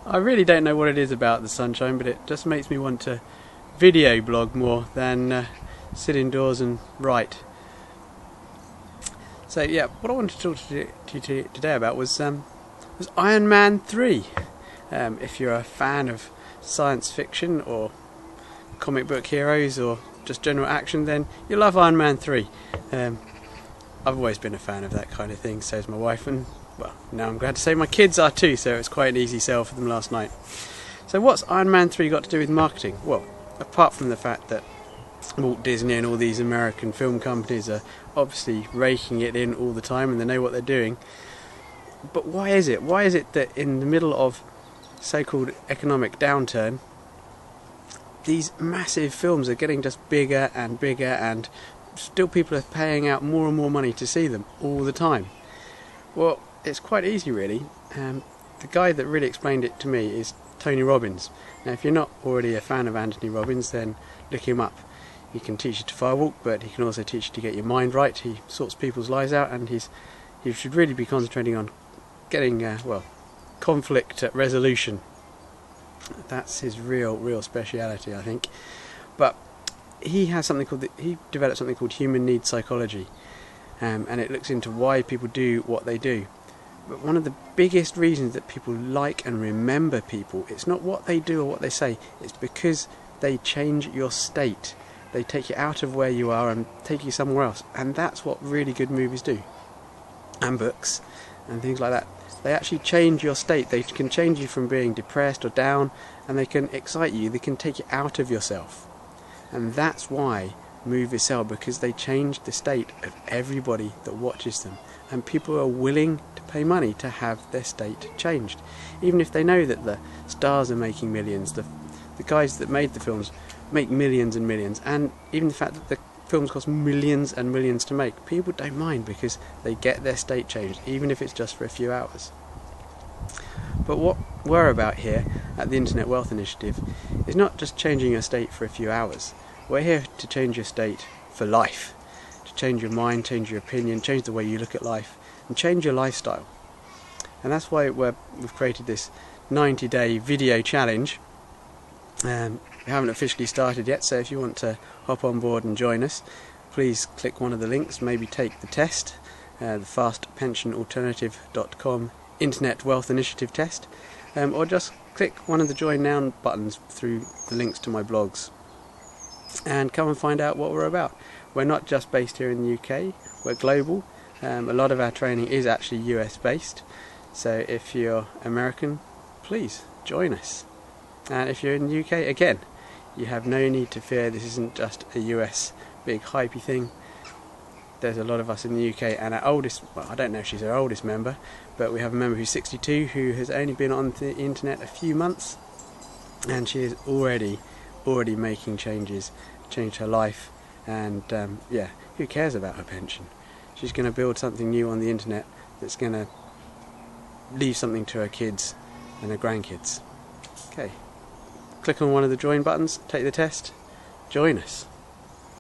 I really don't know what it is about the sunshine, but it just makes me want to video blog more than sit indoors and write. So yeah, what I wanted to talk to you today about was Iron Man 3. If you're a fan of science fiction or comic book heroes or just general action, then you'll love Iron Man 3. I've always been a fan of that kind of thing, so is my wife, and well, now I'm glad to say my kids are too, so it's quite an easy sell for them last night. So what's Iron Man 3 got to do with marketing? Well, apart from the fact that Walt Disney and all these American film companies are obviously raking it in all the time and they know what they're doing, but why is it? Why is it that in the middle of so-called economic downturn, these massive films are getting just bigger and bigger, and still people are paying out more and more money to see them all the time? Well, it's quite easy really. The guy that really explained it to me is Tony Robbins. Now if you're not already a fan of Anthony Robbins, then look him up. He can teach you to firewalk, but he can also teach you to get your mind right. He sorts people's lives out, and he should really be concentrating on getting conflict resolution. That's his real speciality, I think. But he has something called he developed something called human needs psychology, and it looks into why people do what they do. But one of the biggest reasons that people like and remember people, it's not what they do or what they say, it's because they change your state. They take you out of where you are and take you somewhere else, and that's what really good movies do, and books and things like that. They actually change your state. They can change you from being depressed or down, and they can excite you. They can take you out of yourself, and that's why movies sell, because they change the state of everybody that watches them, and people are willing to pay money to have their state changed, even if they know that the stars are making millions. The guys that made the films make millions and millions, and even the fact that the films cost millions and millions to make, people don't mind because they get their state changed, even if it's just for a few hours. But what we're about here at the Internet Wealth Initiative is not just changing your state for a few hours. We're here to change your state for life, to change your mind, change your opinion, change the way you look at life, and change your lifestyle. And that's why we've created this 90-day video challenge. We haven't officially started yet, so if you want to hop on board and join us, please click one of the links, maybe take the test, the fastpensionalternative.com Internet Wealth Initiative test, or just click one of the Join Now buttons through the links to my blogs, and come and find out what we're about. We're not just based here in the UK, we're global. A lot of our training is actually US based, so if you're American, please join us. And if you're in the UK, again, you have no need to fear. This isn't just a US big hypey thing. There's a lot of us in the UK, and our oldest, well, I don't know if she's our oldest member, but we have a member who's 62 who has only been on the internet a few months, and she is already making changes, changed her life, and yeah, who cares about her pension? She's going to build something new on the internet that's going to leave something to her kids and her grandkids. Okay. Click on one of the join buttons, take the test, join us.